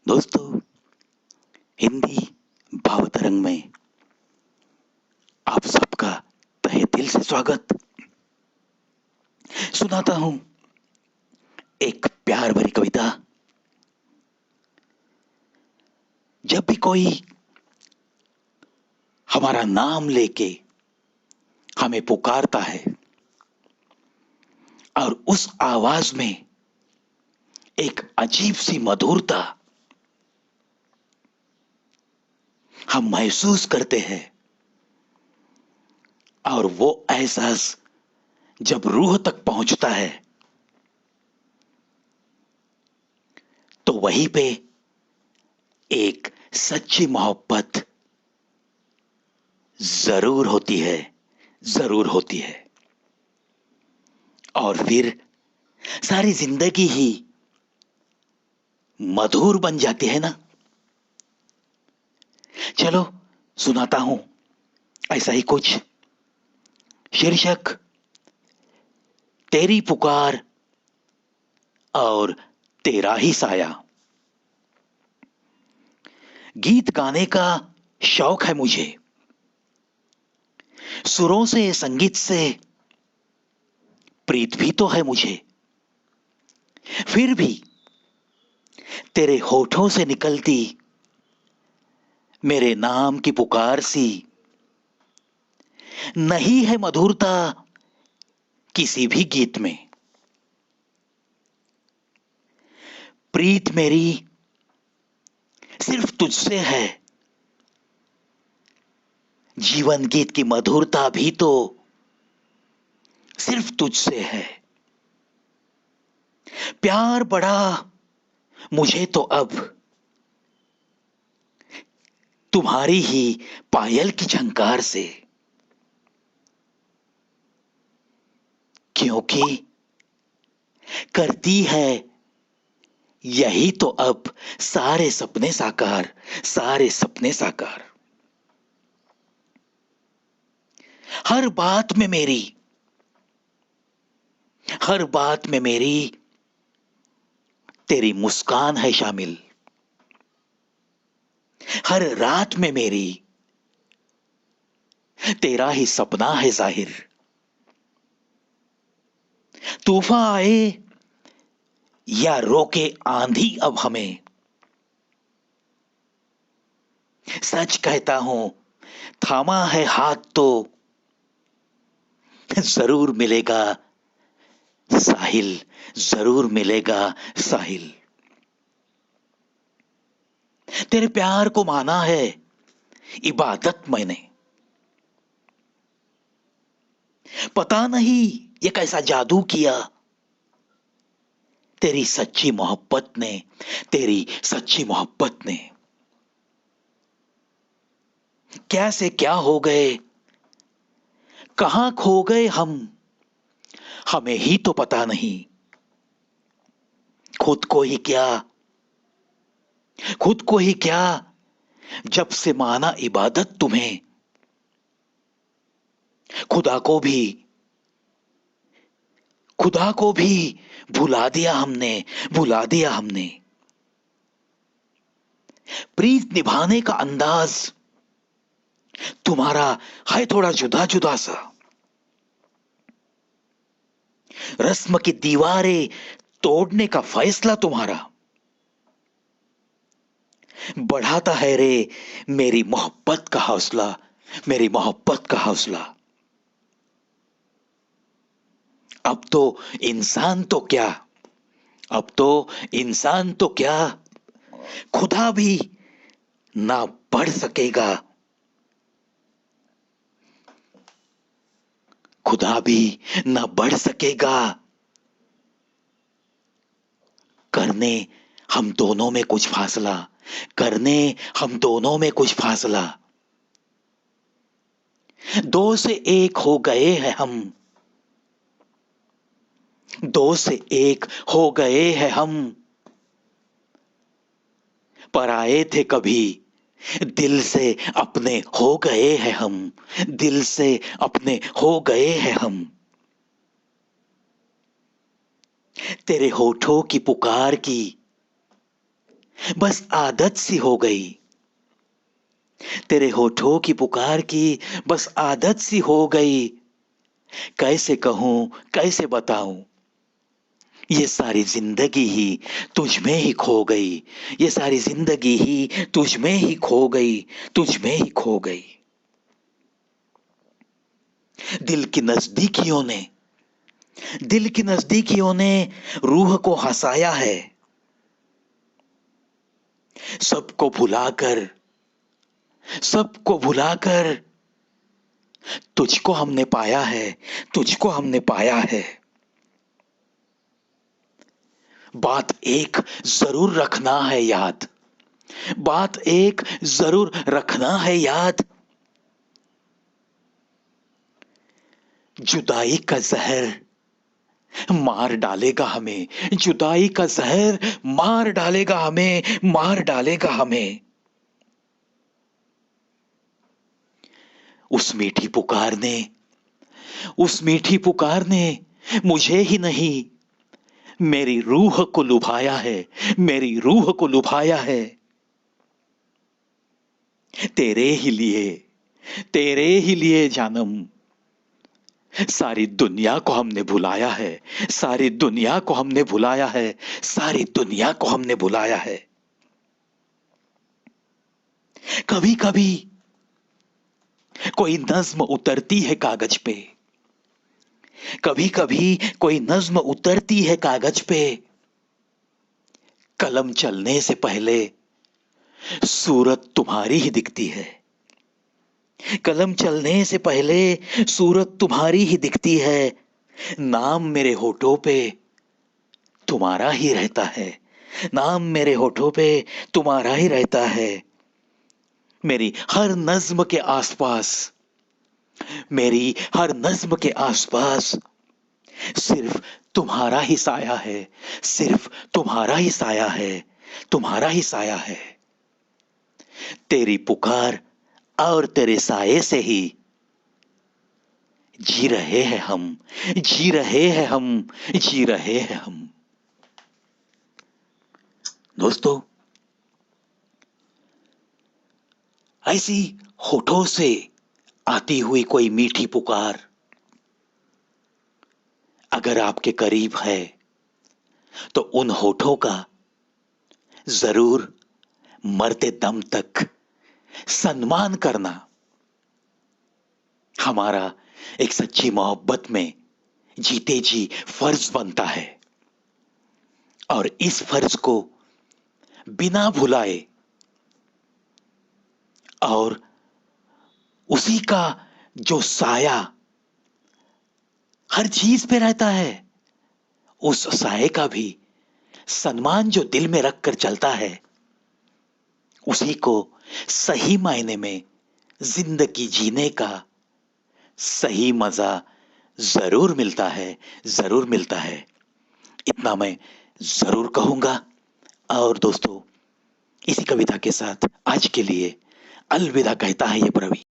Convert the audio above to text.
दोस्तों, हिंदी भावतरंग में आप सबका तहे दिल से स्वागत। सुनाता हूं एक प्यार भरी कविता। जब भी कोई हमारा नाम लेके हमें पुकारता है और उस आवाज में एक अजीब सी मधुरता हम महसूस करते हैं, और वो एहसास जब रूह तक पहुंचता है तो वहीं पे एक सच्ची मोहब्बत जरूर होती है, जरूर होती है। और फिर सारी जिंदगी ही मधुर बन जाती है ना। चलो सुनाता हूं ऐसा ही कुछ। शीर्षक तेरी पुकार और तेरा ही साया। गीत गाने का शौक है मुझे, सुरों से संगीत से प्रीत भी तो है मुझे। फिर भी तेरे होठों से निकलती मेरे नाम की पुकार सी नहीं है मधुरता किसी भी गीत में। प्रीत मेरी सिर्फ तुझसे है, जीवन गीत की मधुरता भी तो सिर्फ तुझसे है। प्यार बड़ा मुझे तो अब तुम्हारी ही पायल की झंकार से, क्योंकि करती है यही तो अब सारे सपने साकार, सारे सपने साकार। हर बात में मेरी, हर बात में मेरी तेरी मुस्कान है शामिल। हर रात में मेरी तेरा ही सपना है जाहिर। तूफान आए या रोके आंधी अब हमें, सच कहता हूं थामा है हाथ तो जरूर मिलेगा साहिल, जरूर मिलेगा साहिल। तेरे प्यार को माना है इबादत मैंने, पता नहीं ये कैसा जादू किया तेरी सच्ची मोहब्बत ने, तेरी सच्ची मोहब्बत ने। क्या से क्या हो गए, कहां खो गए हम, हमें ही तो पता नहीं। खुद को ही क्या, खुद को ही क्या, जब से माना इबादत तुम्हें, खुदा को भी, खुदा को भी भुला दिया हमने, भुला दिया हमने। प्रीत निभाने का अंदाज तुम्हारा है थोड़ा जुदा जुदा सा। रस्म की दीवारें तोड़ने का फैसला तुम्हारा बढ़ाता है रे मेरी मोहब्बत का हौसला, मेरी मोहब्बत का हौसला। अब तो इंसान तो क्या, अब तो इंसान तो क्या, खुदा भी ना बढ़ सकेगा, खुदा भी ना बढ़ सकेगा करने हम दोनों में कुछ फासला, करने हम दोनों में कुछ फासला। दो से एक हो गए हैं हम, दो से एक हो गए हैं हम, पर आए थे कभी दिल से अपने हो गए हैं हम, दिल से अपने हो गए हैं हम। तेरे होठों की पुकार की बस आदत सी हो गई। तेरे होठों की पुकार की बस आदत सी हो गई। कैसे कहूं, कैसे बताऊं, ये सारी जिंदगी ही तुझ में ही खो गई। ये सारी जिंदगी ही तुझ में ही खो गई, तुझ में ही खो गई। दिल की नजदीकियों ने, दिल की नजदीकियों ने रूह को हंसाया है। सबको भुलाकर, सबको भुलाकर तुझको हमने पाया है, तुझको हमने पाया है। बात एक जरूर रखना है याद, बात एक जरूर रखना है याद। जुदाई का जहर मार डालेगा हमें, जुदाई का जहर मार डालेगा हमें, मार डालेगा हमें। उस मीठी पुकार ने, उस मीठी पुकार ने मुझे ही नहीं मेरी रूह को लुभाया है, मेरी रूह को लुभाया है। तेरे ही लिए, तेरे ही लिए जानम सारी दुनिया को हमने भुलाया है, सारी दुनिया को हमने भुलाया है, सारी दुनिया को हमने भुलाया है। कभी कभी कोई नज्म उतरती है कागज पे, कभी कभी कोई नज्म उतरती है कागज पे। कलम चलने से पहले सूरत तुम्हारी ही दिखती है, कलम चलने से पहले सूरत तुम्हारी ही दिखती है। नाम मेरे होठों पे तुम्हारा ही रहता है, नाम मेरे होठों पे तुम्हारा ही रहता है। मेरी हर नज्म के आसपास, मेरी हर नज्म के आसपास सिर्फ तुम्हारा ही साया है, सिर्फ तुम्हारा ही साया है, तुम्हारा ही साया है। तेरी पुकार और तेरे साये से ही जी रहे हैं हम, जी रहे हैं हम, जी रहे हैं हम। दोस्तों, ऐसी होठों से आती हुई कोई मीठी पुकार अगर आपके करीब है तो उन होठों का जरूर मरते दम तक सम्मान करना हमारा एक सच्ची मोहब्बत में जीते जी फर्ज बनता है। और इस फर्ज को बिना भुलाए और उसी का जो साया हर चीज पे रहता है, उस साये का भी सम्मान जो दिल में रखकर चलता है, उसी को सही मायने में जिंदगी जीने का सही मजा जरूर मिलता है, जरूर मिलता है। इतना मैं जरूर कहूंगा। और दोस्तों, इसी कविता के साथ आज के लिए अलविदा कहता है ये प्रवीण।